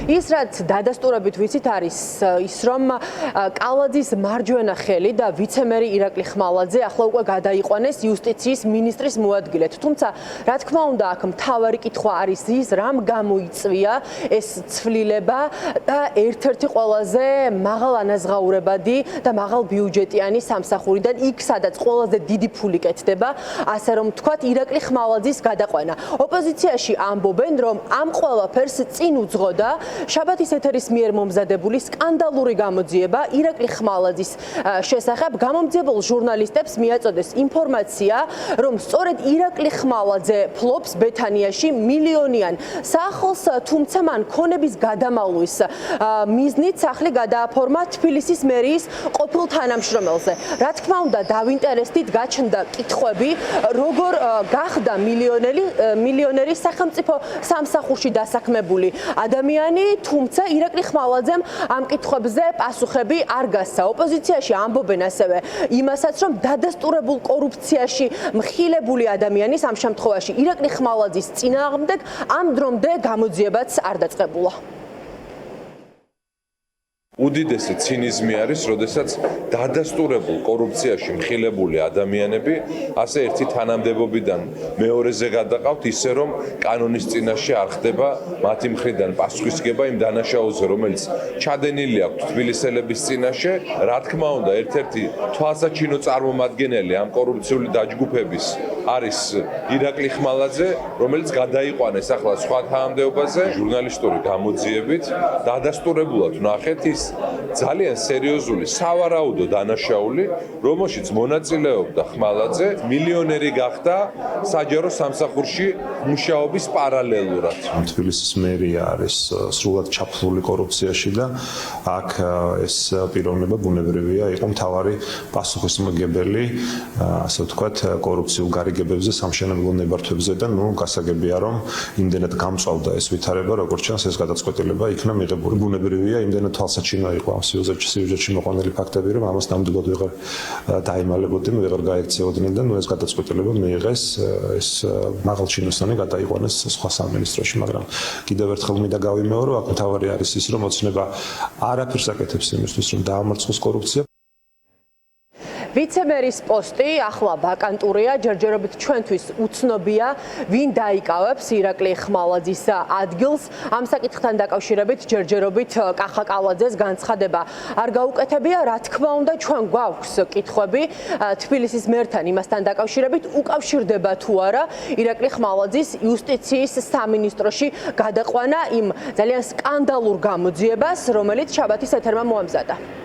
ის რაც დადასტურებით ვიცით არის ის რომ კალაძის მარჯვენა ხელი და ვიცემერი ირაკლი ხმალაძე ახლა უკვე გადაიყვანეს იუსტიციის მინისტრის მოადგილედ. თუმცა რა თქმა უნდა აქ მთავარი კითხვა არის ის რამ გამოიწვია ეს ცვლილება და ერთ-ერთი ყველაზე მაღალ ანაზღაურებადი და მაღალ ბიუჯეტიანი სამსახურიდან იქ სადაც ყველაზე დიდი ფული კეთდება, ასე რომ თქვათ ირაკლი ხმალაძის გადაყვანა. ოპოზიციაში ამბობენ რომ ამ ყველაფერს წინ უძღოდა შაბათის ეთერის მიერ მომზადებული სკანდალური გამოძიება ირაკლი ხმალაძის შესახებ. გამომძიებელ ჟურნალისტებს მიაწოდეს ინფორმაცია, რომ სწორედ ირაკლი ხმალაძე ფლობს ბეთანიაში მილიონიან სახლს, თუმცა მან ქონების გადამალვის მიზნით სახლი გადააფორმა თბილისის მერიის ყოფილ თანამშრომელზე. რა თქმა უნდა, დავინტერესდით, გაჩნდა კითხვები, როგორ გახდა მილიონერი სახელმწიფო სამსახურში დასაქმებული ადამიანი, თუმცა ირაკლი ხმალაძემ ამ კითხვებზე პასუხები არ გასცა. ოპოზიციაში ამბობენ ასევე იმასაც, რომ დადასტურებულ კორუფციაში მხილებული ადამიანის ამ შემთხვევაში ირაკლი ხმალაძის წინააღმდეგ ამ დრომდე გამოძიებაც არ დაწყებულა. უდიდესი ცინიზმი არის, როდესაც დადასტურებულ კორუფციაში მხილებული ადამიანები ასე ერთი თანამდებობიდან მეორეზე გადაყავთ, ისე რომ კანონის წინაშე არ ხდება მათი მხრიდან პასუხისგება იმ დანაშაულზე, რომელიც ჩადენილი აქვს თბილისელების წინაშე. რა თქმა უნდა, ერთ-ერთი თვალსაჩინო წარმომადგენელი ამ კორუფციული დაჯგუფების არის ირაკლი ხმალაძე, რომელიც გადაიყვანეს ახლა სხვა თანამდებობაზე ჟურნალისტური გამოძიებით. დადასტურებულად ვნახეთ ის ძალიან სერიოზული სავარაუდო დანაშაული, რომელშიც მონაწილეობდა ხმალაძე, მილიონერი გახდა საჯარო სამსახურში მუშაობის პარალელურად. თბილისის მერია არის სრულად ჩაფლული კორუფციაში და აქ ეს პიროვნება ბუნებრივია იყო მთავარი პასუხისმგებელი, ასე ვთქვათ, კორუფციულ გარიგებებზე, სამშენებლო ნებართვებზე და გასაგებია რომ იმდენად გამწვავდა ეს ვითარება, როგორც ჩანს ეს გადაწყვეტილება იქნა მიღებული. ბუნებრივია იმდენად თვალსაჩინო იყო ამ სიუჟეტში მოყვანილი ფაქტები, რომ ამას ნამდვილად ვეღარ დაიმალებოდნენ, ვეღარ გაექცეოდნენ და ეს გადაწყვეტილება მიიღეს, ეს მაღალჩინოსანი გადაიყვანეს სხვა სამინისტროში, მაგრამ კიდევ ერთხელ მინდა გავიმეორო, აქ მთავარი არის ის, რომ ოცნება არაფერს აკეთებს იმისთვის, რომ დაამარცხოს კორუფცია. ვიცემერის პოსტი ახლა ვაკანტურია, ჯერჯერობით ჩვენთვის უცნობია, ვინ დაიკავებს ირაკლი ხმალაძის ადგილს. ამ საკითხთან დაკავშირებით ჯერჯერობით კახა კალაძეს განცხადება არ გაუკეთებია. რა თქმა უნდა, ჩვენ გვაქვს კითხვები თბილისის მერთან იმასთან დაკავშირებით, უკავშირდება თუ არა ირაკლი ხმალაძის იუსტიციის სამინისტროში გადაყვანა იმ ძალიან სკანდალურ გამოძიებას, რომელიც შაბათის ეთერმა მოამზადა.